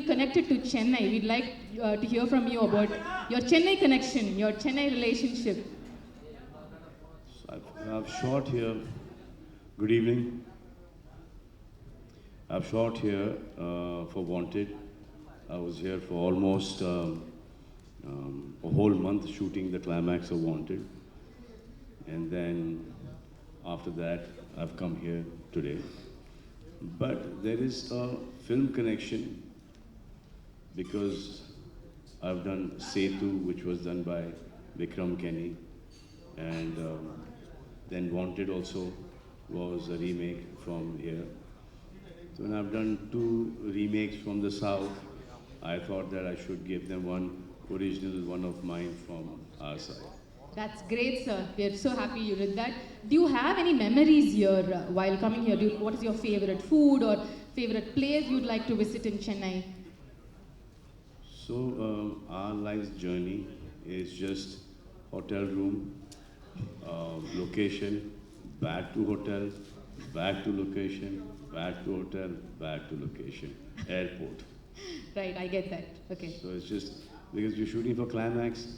feel connected to Chennai. We'd like to hear from you about your Chennai connection, your Chennai relationship. So I've shot here. Good evening. I've shot here for Wanted. I was here for almost a whole month shooting the climax of Wanted. And then after that, I've come here today. But there is a film connection because I've done Setu, which was done by Vikram Kenny, and then Wanted also was a remake from here. So when I've done two remakes from the south, I thought that I should give them one original, one of mine from our side. That's great, sir. We're so happy you did that. Do you have any memories here while coming here? What is your favorite food or favorite place you'd like to visit in Chennai? So our life's journey is just hotel room, location, back to hotel, back to location, back to hotel, back to location, airport. Right, I get that. Okay. So it's just because we're shooting for climax,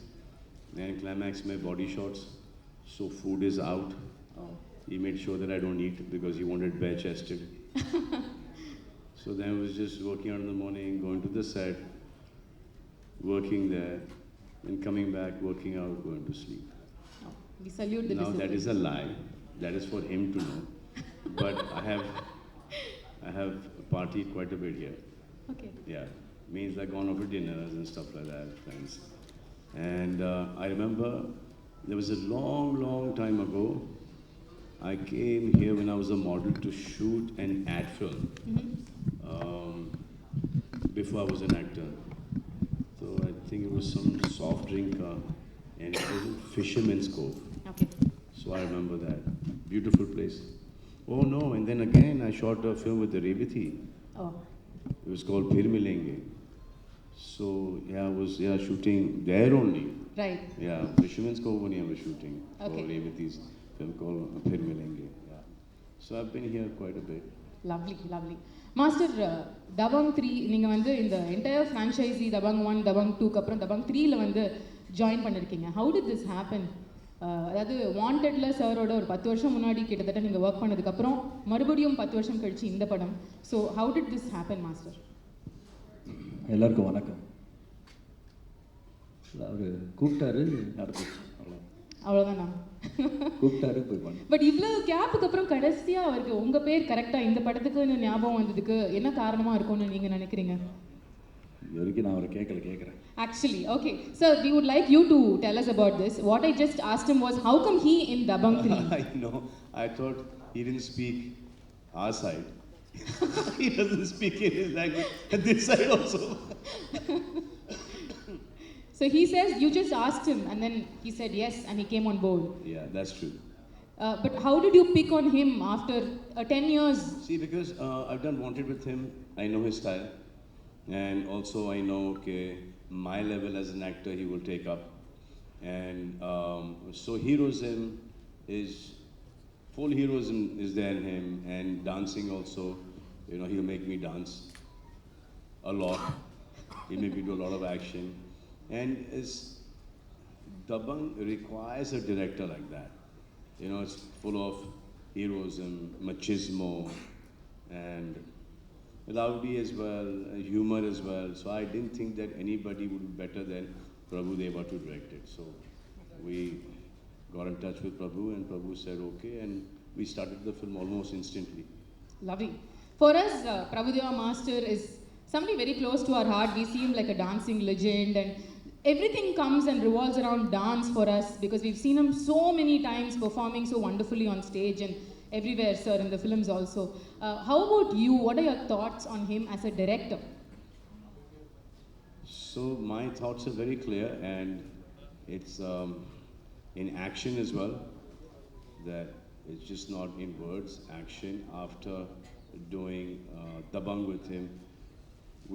and climax my body shots, so food is out. Oh. He made sure that I don't eat because he wanted bare chested. So then I was just working out in the morning, going to the set, working there, and coming back, working out, going to sleep. Oh, we salute the Now discipline. that is a lie. That is for him to know. But I have partied quite a bit here. Okay. Yeah, means like gone out for dinners and stuff like that, friends. And I remember there was a long, long time ago. I came here when I was a model to shoot an ad film. Before I was an actor. So I think it was some soft drink, and it was in Fisherman's Cove. Okay. So I remember that. Beautiful place. Oh no, and then again I shot a film with the Revati. Oh. It was called Phir Milenge. So yeah, I was shooting there only. Right. Yeah, Fisherman's Cove only I was shooting for Okay. Revati's film called Phir Milenge. Yeah. So I've been here quite a bit. Lovely, lovely. Master, Dabang 3, நீங்கள் வந்து இந்த entire franchisee Dabang 1, Dabang 2 அப்புறம் Dabang 3ல வந்து join பண்ணிருக்கீங்க. How did this happen? அதாவது வாண்டட்ல சாரோட ஒரு 10 வருஷம் முன்னாடி கிட்டத்தட்ட நீங்கள் ஒர்க் பண்ணதுக்கப்புறம் மறுபடியும் 10 வருஷம் கழிச்சு இந்த படம். So how did this happen, master? எல்லாருக்கும் வணக்கம். அவர் கூப்பிட்டாரு நடந்துச்சு அவ்வளோ. அவ்வளோதானா? கூப்பிட்டாரு போய் பண்ணேன். பட் இவ்வளோ கேப்புக்கு அப்புறம் கடைசியாக அவருக்கு உங்கள் பேர் கரெக்டாக இந்த படத்துக்கு ஞாபகம் வந்ததுக்கு என்ன காரணமாக இருக்கும்னு நீங்கள் நினைக்கிறீங்க? இது வரைக்கும் நான் அவரை கேட்குறேன். Actually, okay. Sir, we would like you to tell us about this. What I just asked him was, how come he in Dabang 3? I know. I thought he didn't speak our side. He doesn't speak in his language. And this side also. So he says you just asked him and then he said yes and he came on board. Yeah, that's true. But how did you pick on him after 10 years? See, because I've done Wanted with him, I know his style. And also I know, okay, my level as an actor he will take up. And so heroism is, full heroism is there in him. And dancing also, you know, he'll make me dance a lot. He'll make me do a lot of action. And Dabang requires a director like that. You know, it's full of heroism, machismo, and rowdy as well, humor as well. So I didn't think that anybody would be better than Prabhu Deva to direct it. So we got in touch with Prabhu and Prabhu said okay, and we started the film almost instantly. Lovely. For us, Prabhudeva Master is somebody very close to our heart. We see him like a dancing legend and everything comes and revolves around dance for us because we've seen him so many times performing so wonderfully on stage and everywhere, sir, in the films also. How about you? What are your thoughts on him as a director? So my thoughts are very clear, and it's in action as well. That it's just not in words, action. After doing Dabang with him,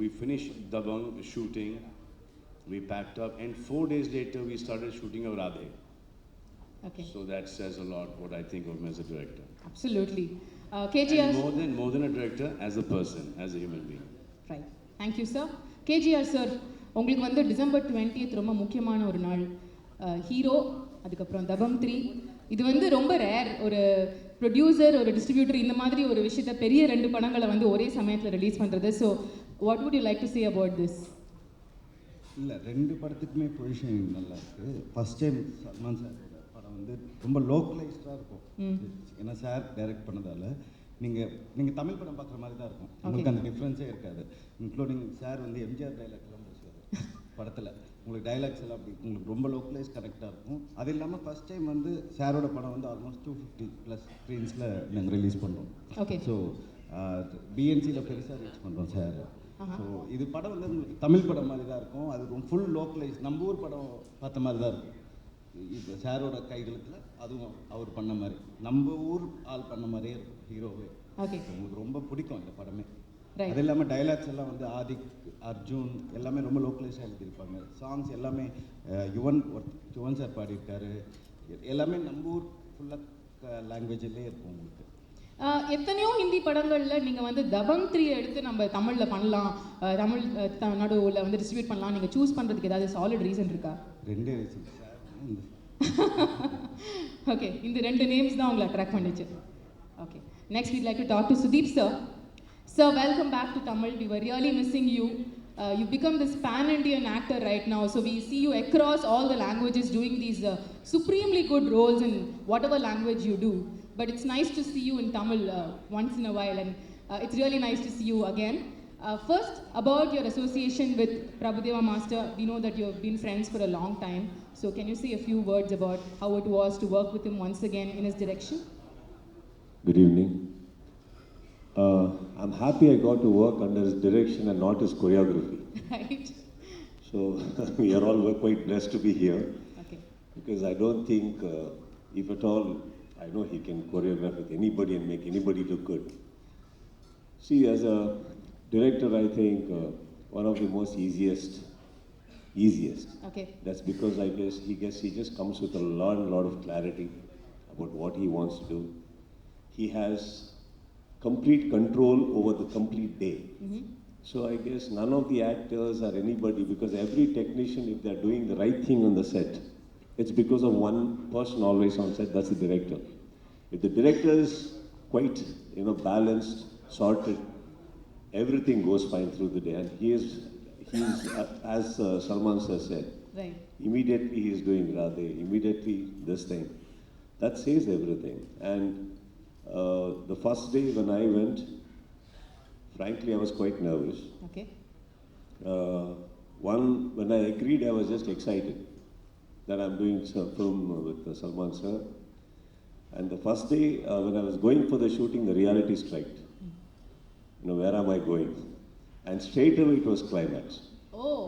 we finished Dabang shooting. We packed up, and 4 days later we started shooting of Radhe. Okay. So that says a lot what I think of him as a director. Absolutely. KGR. And more than a director, as a person, as a human being. Right. Thank you sir. KGR sir, உங்களுக்கு வந்து December 20th ரொம்ப முக்கியமான ஒரு நாள். Hero, அதுக்கப்புறம் தபம் 3. இது வந்து ரொம்ப ரேர். ஒரு ப்ரொடியூசர், ஒரு டிஸ்ட்ரிபியூட்டர் இந்த மாதிரி ஒரு விஷயத்த பெரிய 2 படங்களை வந்து ஒரே சமயத்தில் ரிலீஸ் பண்ணுறது. So what would you like to say about this? இல்லை, 2 படத்துக்குமே பொசிஷனிங் நல்லா இருக்குது. ஃபஸ்ட் டைம் சல்மான் சாரோட படம் வந்து ரொம்ப லோக்கலைஸ்டாக இருக்கும். ஏன்னா சார் டைரக்ட் பண்ணதால் நீங்கள் தமிழ் படம் பார்க்குற மாதிரி தான் இருக்கும். உங்களுக்கு அந்த டிஃப்ரென்ஸே இருக்காது. இன்க்ளூடிங் சார் வந்து எம்ஜிஆர் டைலாக்லாம் பேசுவார் படத்தில். உங்களுக்கு டைலாக்ஸ் எல்லாம் அப்படி உங்களுக்கு ரொம்ப லோக்கலைஸ் கரெக்டாக இருக்கும். அது இல்லாமல் ஃபஸ்ட் டைம் வந்து சாரோட படம் வந்து ஆல்மோஸ்ட் 250+ ஸ்க்ரீன்ஸில் நாங்கள் ரிலீஸ் பண்ணுறோம். ஓகே. ஸோ பிஎன்சியில் பெருசாக ரீச் பண்ணுறோம் சார். ஸோ இது படம் வந்து தமிழ் படம் மாதிரி தான் இருக்கும். அது ரொம்ப ஃபுல் லோக்கலைஸ், நம்ம ஊர் படம் பார்த்த மாதிரி தான் இருக்கும். இப்போ சாரோட கைகளுத்தில் அதுவும் அவர் பண்ண மாதிரி, நம்ம ஊர் ஆள் பண்ண மாதிரியே இருக்கும் ஹீரோவே. ஓகே. உங்களுக்கு ரொம்ப பிடிக்கும் இந்த படமே. Right. அது இல்லாமல் டைலாக்ஸ் எல்லாம் வந்து ஆதிக், அர்ஜுன் எல்லாமே ரொம்ப லோக்கலைஸாக எழுதியிருப்பாங்க. சாங்ஸ் எல்லாமே யுவன் சார் பாடியிருக்காரு. எல்லாமே நம்ம ஊர் ஃபுல்லாக லாங்குவேஜிலே இருக்கும் உங்களுக்கு. எத்தனையோ ஹிந்தி படங்களில் நீங்கள் வந்து தபங் 3 எடுத்து நம்ம தமிழில் பண்ணலாம், தமிழ் நடுவில் வந்து டிஸ்ட்ரிபியூட் பண்ணலாம், நீங்கள் சூஸ் பண்ணுறதுக்கு ஏதாவது சாலிட் ரீசன் இருக்கா? 2 ரீசன் சார். ஓகே, இந்த 2 நேம்ஸ் தான் உங்களை அட்ராக்ட் பண்ணிச்சு. Okay, next we'd like to talk to Sudeep sir. Sir, welcome back to Tamil. We were really missing you. You've become this pan-Indian actor right now, so we see you across all the languages doing these supremely good roles in whatever language you do. But it's nice to see you in Tamil once in a while, and it's really nice to see you again. First, about your association with Prabhudeva Master, we know that you've been friends for a long time. So can you say a few words about how it was to work with him once again in his direction? Good evening. I'm happy I got to work under his direction and not his choreography. Right. So we are all quite blessed to be here, Okay. because I don't think, if at all, I know he can choreograph with anybody and make anybody look good. See, as a director, I think one of the most easiest. Okay. That's because I guess he just comes with a lot of clarity about what he wants to do. He has complete control over the complete day. So I guess none of the actors or anybody, because every technician, if they're doing the right thing on the set, it's because of one person always on set, that's the director. If the director is quite, balanced, sorted, everything goes fine through the day. And he's as Salman sir said, Right. immediately he is doing Radhe, immediately this thing. That says everything. And the first day when I went, frankly, I was quite nervous. Okay. When I agreed, I was just excited that I'm doing some film with Salman sir. And the first day, when I was going for the shooting, the reality struck. Where am I going? And straight away it was climax. Oh.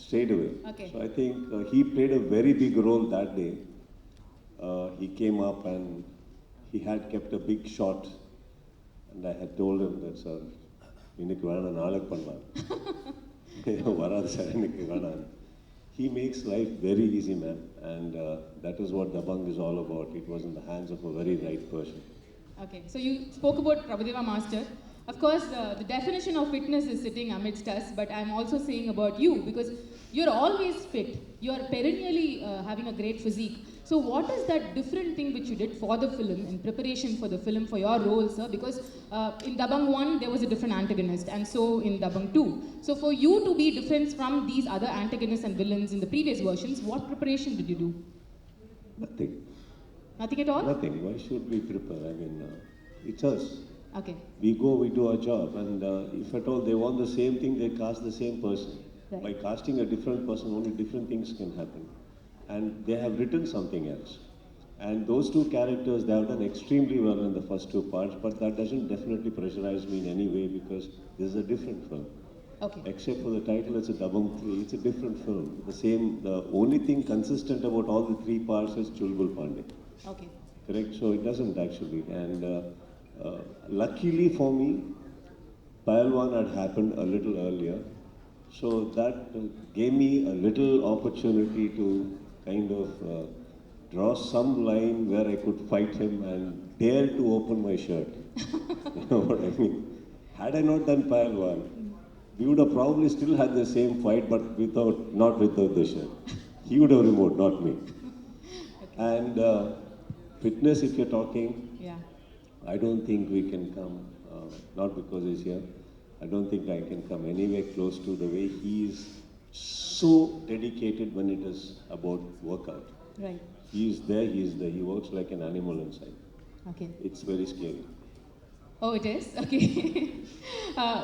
Straight away. Okay. So I think he played a very big role that day. He came up and he had kept a big shot, and I had told him that, sir, இன்னைக்கு வேணாம், நாளைக்கு பண்ணலாம், வராது sir, இன்னைக்கு வேணாம். He makes life very easy, man, and that is what Dabang is all about. It was in the hands of a very right person. Okay, so you spoke about Prabhudeva Master. Of course, the definition of fitness is sitting amidst us, but I'm also saying about you, because you're always fit. You're perennially having a great physique. So what is that different thing which you did for the film, in preparation for the film, for your role, sir? Because in Dabang 1, there was a different antagonist, and so in Dabang 2. So for you to be different from these other antagonists and villains in the previous versions, what preparation did you do? Nothing. Nothing at all? Nothing. Why should we prepare? I mean, it's us. Okay. We go, we do our job, and if at all they want the same thing, they cast the same person. Right. By casting a different person, only different things can happen. And they have written something else. And those 2 characters, they have done extremely well in the first 2 parts, but that doesn't definitely pressurize me in any way, because this is a different film. Okay. Except for the title, it's a Dabang 3, it's a different film. The only thing consistent about all the 3 parts is Chulbul Pandey. Okay. Correct? So it doesn't actually. And luckily for me, Pahalwan had happened a little earlier. So that gave me a little opportunity to kind of draw some line where I could fight him and dare to open my shirt. You know what I mean? Had I not done Pahalwan, we would have probably still had the same fight, but not without the shirt. He would have removed, not me. And fitness, if you're talking, Yeah. I don't think we can come, not because he's here, I don't think I can come anywhere close to the way he is so dedicated when it is about workout. Right. He is there, he works like an animal inside. Okay. It's very scary. Oh, it is? Okay.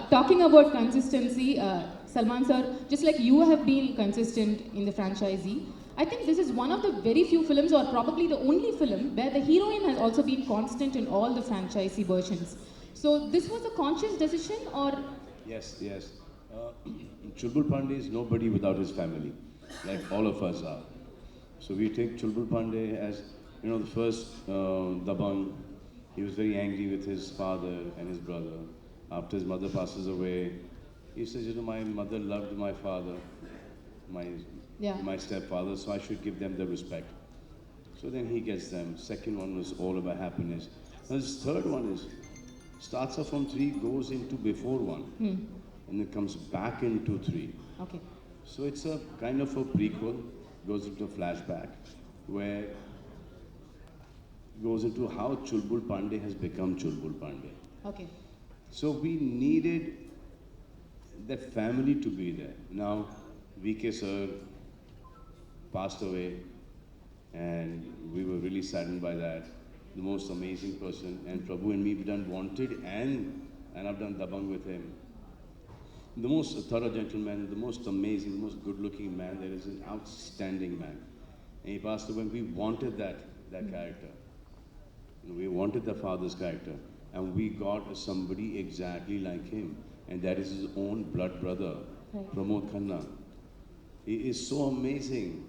Talking about consistency, Salman sir, just like you have been consistent in the franchisee, I think this is one of the very few films, or probably the only film, where the heroine has also been constant in all the franchisee versions. So this was a conscious decision, or? Yes, yes. Chulbul Pandey is nobody without his family, like all of us are. So we take Chulbul Pandey as, the first Dabang. He was very angry with his father and his brother. After his mother passes away, he says, my mother loved my father, my stepfather, so I should give them the respect. So then he gets them. Second one was all about happiness. Now this third one is, starts off from 3, goes into before 1, and then comes back into 3. Okay. So it's a kind of a prequel, goes into a flashback, where goes into how Chulbul Pandey has become Chulbul Pandey. Okay. So we needed that family to be there. Now, VK sir passed away, and we were really saddened by that. The most amazing person, and Prabhu and me have done Wanted, and I've done Dabang with him. The most thorough gentleman, the most amazing, the most good-looking man. There is an outstanding man, and he passed away. We wanted that character. We wanted the father's character, and we got somebody exactly like him, and that is his own blood brother, Right. Pramod Khanna. He is so amazing,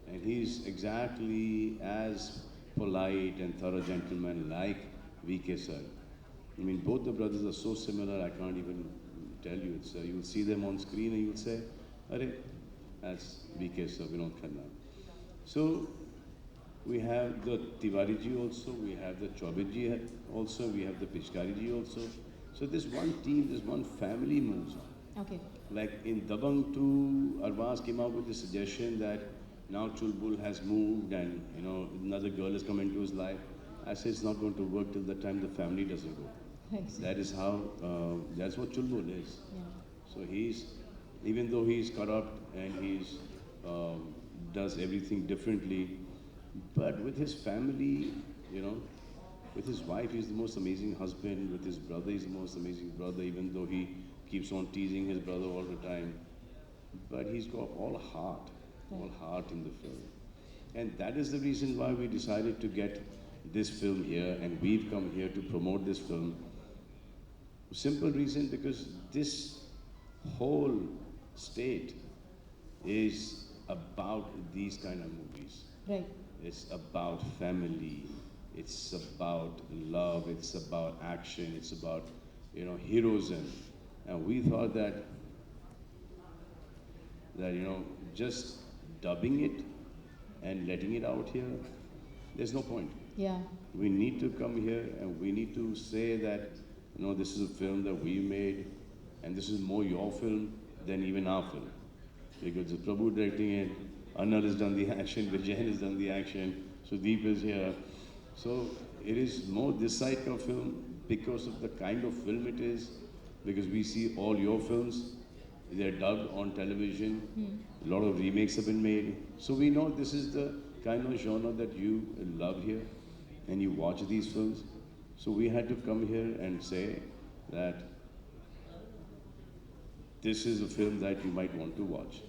and he's exactly as polite and thorough gentleman like VK sir. I mean, both the brothers are so similar, I can't even tell you. It's, you'll see them on screen and you'll say, Arey, that's VK sir, Vinod Khanna. So, we have the Tiwari ji also, we have the Chaubit ji also, we have the Pichkari ji also. So this one team, this one family moves on. Okay. Like in Dabang 2, Arbaaz came out with the suggestion that now Chulbul has moved and another girl has come into his life. I said it's not going to work till the time the family doesn't go. Right. That is how, that's what Chulbul is. Yeah. So even though he's corrupt and he's does everything differently, but with his family, with his wife, he's the most amazing husband. With his brother, he's the most amazing brother, even though he keeps on teasing his brother all the time. But he's got all heart in the film. And that is the reason why we decided to get this film here, and we've come here to promote this film. Simple reason, because this whole state is about these kind of movies. Right. It's about family, it's about love, it's about action, it's about, heroism. And we thought that just dubbing it and letting it out here, there's no point. Yeah. We need to come here and we need to say that, this is a film that we made, and this is more your film than even our film. Because it's Prabhu directing it, Anil has done the action, Vijayan has done the action, Sudeep is here. So it is more this side of film because of the kind of film it is, because we see all your films, they're dubbed on television, a lot of remakes have been made. So we know this is the kind of genre that you love here, and you watch these films. So we had to come here and say that this is a film that you might want to watch.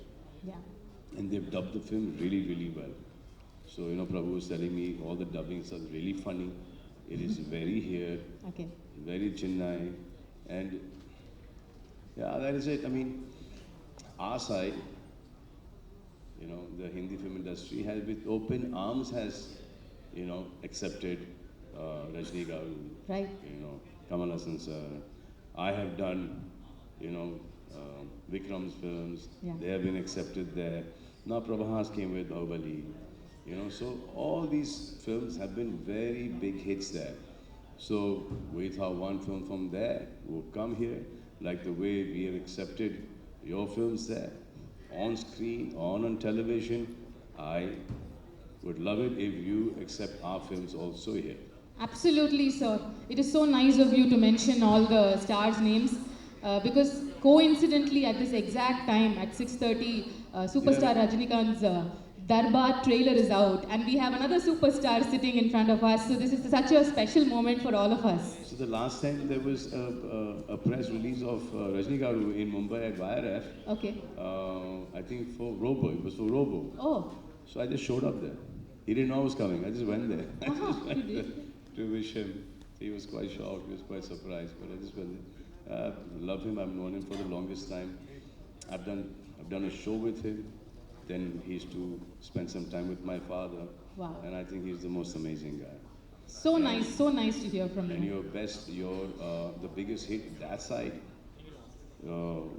Yeah. And they've dubbed the film really, really well. So, Prabhu was telling me all the dubbings are really funny. It is very here, Okay. very Chennai. And yeah, that is it. I mean, our side, the Hindi film industry has with open arms has, accepted Rajni Right. Kamal Hassan sir. I have done, Vikram's films. Yeah. They have been accepted there. Now Prabhas came with Bahubali. So all these films have been very big hits there. So we thought one film from there will come here. like the way we have accepted your films there, on screen, on television. I would love it if you accept our films also here. Absolutely, sir. It is so nice of you to mention all the stars' names because coincidentally at this exact time at 6:30, superstar Rajnikant's Darbar trailer is out, and we have another superstar sitting in front of us. So this is such a special moment for all of us. So the last time there was a press release of Rajnikant in Mumbai at YRF, Okay. I think for Robo, it was for Robo. Oh. So I just showed up there. He didn't know I was coming. I just went there. I Uh-huh, just went you there did. to wish him. He was quite shocked. He was quite surprised. But I just went there. Love him. I've known him for the longest time. I've done a show with him. Then he used to spend some time with my father. Wow. And I think he's the most amazing guy. So nice to hear from And you. the biggest hit that side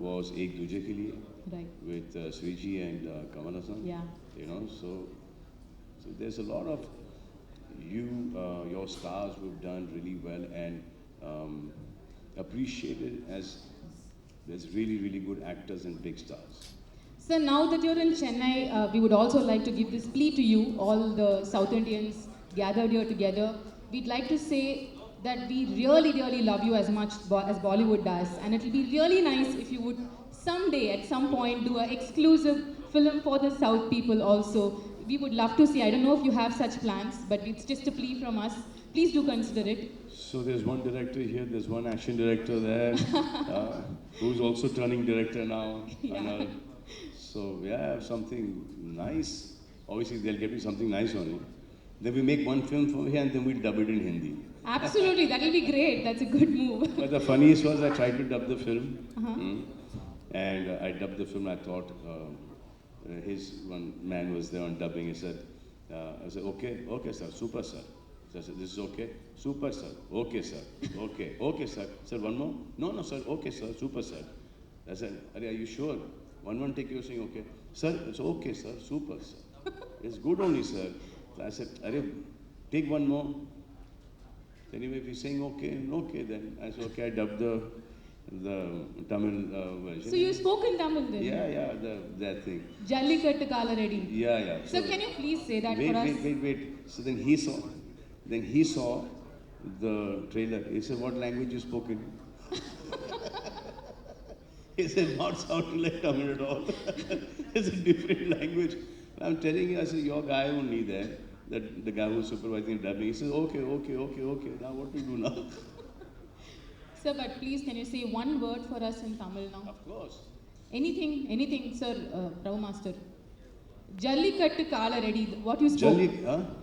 was Ek Duje Ke Liye Right. with Sriji and Kamal Hassan. Yeah. You know, so there's a lot of your stars who've done really well and appreciated as there's really, really good actors and big stars. So now that you're in Chennai, we would also like to give this plea to you, all the South Indians gathered here together. We'd like to say that we really, really love you as much as Bollywood does, and it'll be really nice if you would someday, at some point, do an exclusive film for the South people also. We would love to see. I don't know if you have such plans, but it's just a plea from us. Please do consider it. So there's one director here, there's one action director there, who's also turning director now. Yeah. Anil. So yeah, something nice. Obviously they'll get me something nice on it. Then we make one film for here and then we dub it in Hindi. Absolutely, that'll be great. That's a good move. But the funniest was I tried to dub the film. Uh-huh. And I dubbed the film. I thought his one man was there on dubbing. He said, I said, okay sir, super sir. So I said, this is okay? Super sir, okay sir, okay sir. I said, one more? No sir, okay sir, super sir. I said, are you sure? One take, you're saying okay. Sir, it's okay sir, super sir. It's good only sir. So I said, take one more. Anyway, if he's saying okay then. I said, okay, I dubbed the Tamil version. So you spoke in Tamil then? Yeah, that thing. Jallikattu Kalaredi. Yeah. So can you please say that wait, for us? Wait. So then he saw the trailer. He said, what language you spoke in? He said, not sounding like Tamil at all. It's a different language. I'm telling you, I said, your guy only there, the guy who's supervising dubbing. He says, okay. Now what to do now? Sir, but please can you say one word for us in Tamil now? Of course. Anything, sir, Prabhu Master. Jallikattu Kalaredi. What you spoke?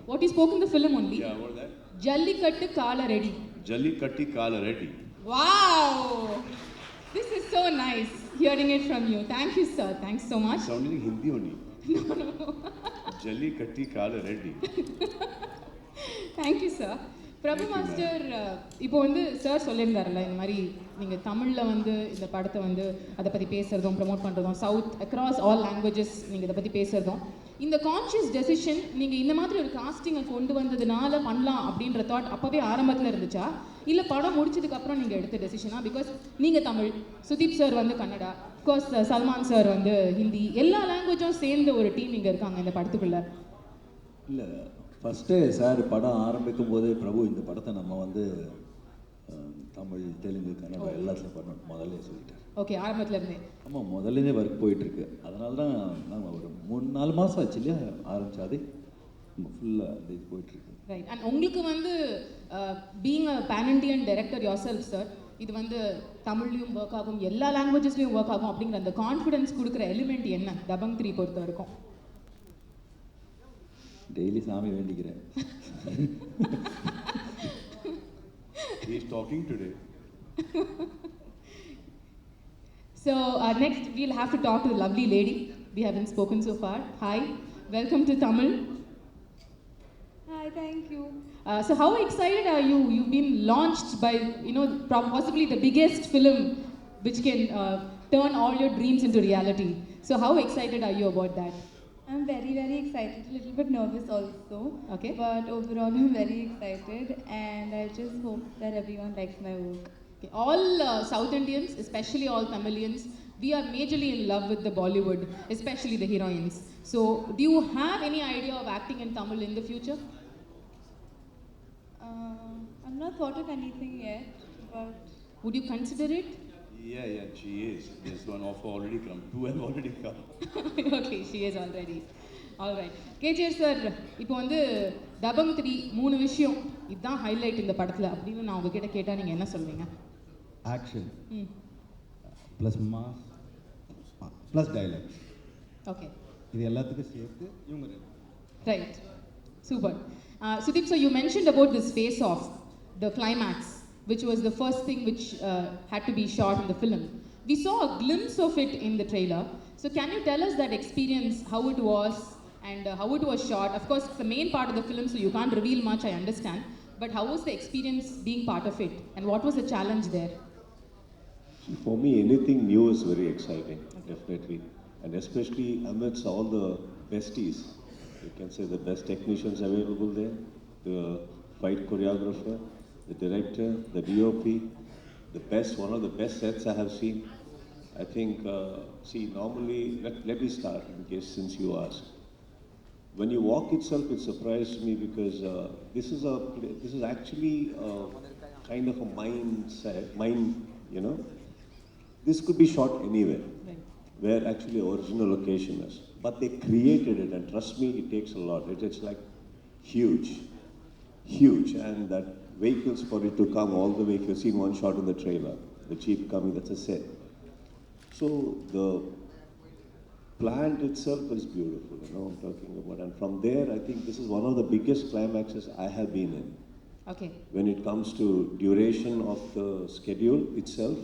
What you spoke in the film only? Yeah, what is that? Jallikattu Kalaredi. Jallikatti Kala Reddy. Wow! This is so nice hearing it from you. Thank you, sir. Thanks so much. Sounding like Hindi only. No. Jallikatti Kala Reddy. Thank you sir Prabhu master இப்போ வந்து sir சொல்லியிருந்தாருல்ல இந்த மாதிரி நீங்கள் தமிழில் வந்து இந்த படத்தை வந்து அதை பற்றி பேசுகிறதும் ப்ரமோட் பண்ணுறதும் சவுத் அக்ராஸ் ஆல் லாங்குவேஜஸ் நீங்கள் இதை பற்றி பேசுகிறதும் இந்த கான்ஷியஸ் டெசிஷன் நீங்கள் இந்த மாதிரி ஒரு காஸ்டிங்கை கொண்டு வந்ததுனால பண்ணலாம் அப்படின்ற தாட் அப்போவே ஆரம்பத்தில் இருந்துச்சா இல்லை படம் முடிச்சதுக்கப்புறம் நீங்கள் எடுத்த டெசிஷனா பிகாஸ் நீங்கள் தமிழ் சுதீப் சார் வந்து கன்னடா அஃப்கோர்ஸ் சல்மான் சார் வந்து ஹிந்தி எல்லா லாங்குவேஜும் சேர்ந்த ஒரு டீம் இங்கே இருக்காங்க இந்த படத்துக்குள்ளே இல்லை ஃபஸ்ட்டு சார் படம் ஆரம்பிக்கும் போதே பிரபு இந்த படத்தை நம்ம வந்து தமிழ் தெலுங்கு கன்னடா எல்லாத்துலையும் பண்ணணும் முதல்ல சொல்லிட்டேன் ஓகே ஆரம்பத்தில் இருந்தே ஆமாம் முதல்லேருந்தே ஒர்க் போயிட்டுருக்கு அதனால தான் நாங்கள் ஒரு 3-4 மாதம் ஆச்சு இல்லையா ஆரம்பித்தாது ஃபுல்லாக அந்த இது போயிட்டுருக்கு ரைட் அண்ட் உங்களுக்கு வந்து being a pan Indian director yourself sir இது வந்து தமிழ்லையும் ஒர்க் ஆகும் எல்லா லாங்குவேஜஸ்லையும் ஒர்க் ஆகும் அப்படிங்கிற அந்த கான்ஃபிடன்ஸ் கொடுக்குற எலிமெண்ட் என்ன தபங் 3 பொறுத்த வரைக்கும் டெய்லி சாமி வேண்டிக்கிறேன் He is talking today. So next we'll have to talk to the lovely lady. We haven't spoken so far. Hi, welcome to Tamil. Hi, thank you. So how excited are you? You've been launched by, possibly the biggest film which can turn all your dreams into reality. So how excited are you about that? I'm very, very excited. A little bit nervous also. Okay. But overall, I'm very excited, and I just hope that everyone likes my work. Okay. All South Indians, especially all Tamilians, we are majorly in love with the Bollywood, especially the heroines. So, do you have any idea of acting in Tamil in the future? I've not thought of anything yet, but Would you consider it? Yeah, she is. There's one offer already come. Two have already come. Okay, she is already. All right. KGR sir, இப்போ வந்து தபங் 3 மூணு விஷயம் இதுதான் highlight இந்த படத்துல அப்படின்னு நான் உங்ககிட்ட கேட்டா நீங்க என்ன சொல்வீங்க? ஆக்ஷன் ம். Plus mass plus dialogues okay. இது எல்லாத்துக்கும் சேர்த்து இவங்க ரெண்டு. Right. Super. Sudeep, so you mentioned about this face-off, the climax, which was the first thing which had to be shot in the film. We saw a glimpse of it in the trailer. So can you tell us that experience, how it was and how it was shot? Of course, it's the main part of the film, so you can't reveal much, I understand. But how was the experience being part of it? And what was the challenge there? For me, anything new is very exciting, definitely. And especially amidst all the besties, you can say the best technicians available there, the fight choreographer, the director, the DOP, one of the best sets I have seen. I think, normally, let me start in case since you asked. When you walk itself, it surprised me because this is actually kind of a mindset, this could be shot anywhere, Right. where actually the original location is. But they created it, and trust me, it takes a lot. It's like huge, and that vehicles for it to come all the way, if you've seen one shot in the trailer, the jeep coming, that's a set. So the plant itself is beautiful, I'm talking about. And from there, I think this is one of the biggest climaxes I have been in. Okay. When it comes to duration of the schedule itself,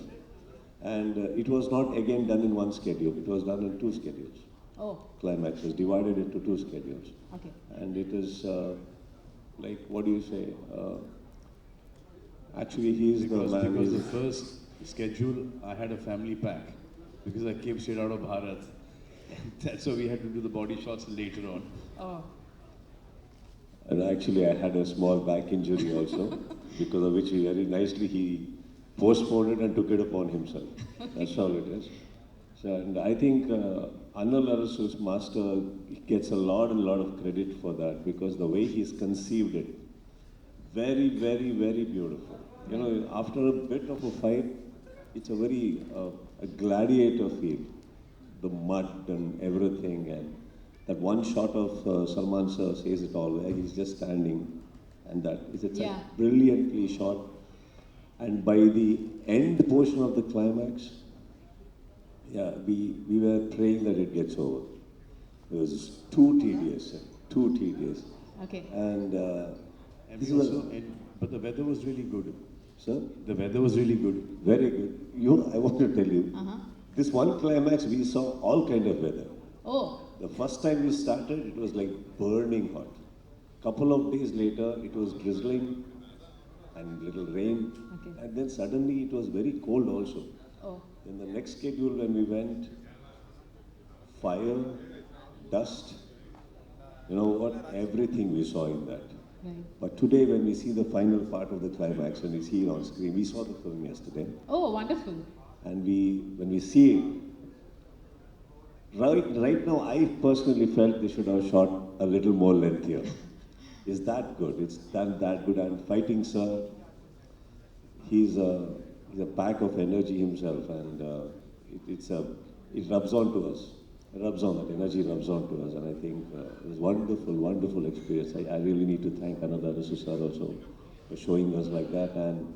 and it was not again done in one schedule, it was done in two schedules. Oh, Climax was divided into two schedules. okay. And it is like, what do you say? Actually, he is Because the man. the first schedule, I had a family pack because I came straight out of Bharat. That's why we had to do the body shots later on. Oh, And actually, I had a small back injury also, because of which he very nicely he postponed it and took it upon himself. That's all it is. So, and I think Anil Arasu's master gets a lot of credit for that, because the way he's conceived it, very, very, very beautiful. After a bit of a fight, it's a very a gladiator feel. The mud and everything, and that one shot of Salman sir says it all, where he's just standing, and that is Yeah. like brilliantly shot. And by the end portion of the climax, we were praying that it gets over. It was too tedious, okay. and And this we is also, but the weather was really good. sir, The weather was really good. very good. I want to tell you, Uh-huh. this one climax we saw all kind of weather. Oh, The first time we started, it was like burning hot. Couple of days later, it was drizzling and little rain. Okay. And then suddenly it was very cold also. oh, In the next schedule when we went, fire, dust, everything we saw in that. right. But today when we see the final part of the climax, when we see it on screen, we saw the film yesterday, Oh, wonderful. and when we see it, right now I personally felt they should have shot a little more lengthier. Is that good? It's done that good. And fighting sir, he's a pack of energy himself, and it rubs on to us. It rubs on, that energy rubs on to us, and I think it was wonderful experience. I really need to thank Anil Arasu sir also for showing us like that, and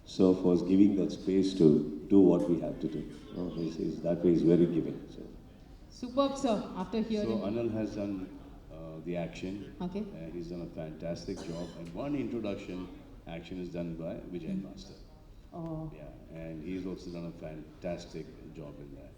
sir for giving that space to do what we have to do. That way is very giving. So. Superb, sir. After So hearing. Anil has done the action. Okay. He's done a fantastic job. And one introduction action is done by Vijay Master. Oh, Yeah, and he's also done a fantastic job in that.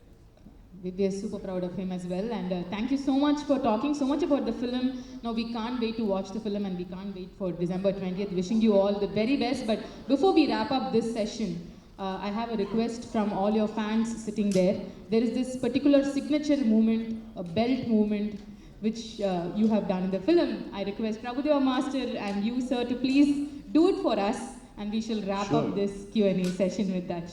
we are super proud of him as well. And thank you so much for talking so much about the film. Now we can't wait to watch the film, and we can't wait for December 20th. Wishing you all the very best. But before we wrap up this session, I have a request from all your fans sitting there. There is this particular signature movement, a belt movement, which you have done in the film. I request Prabhudeva Master and you, sir, to please do it for us. and we shall wrap Sure. up this Q&A session with that.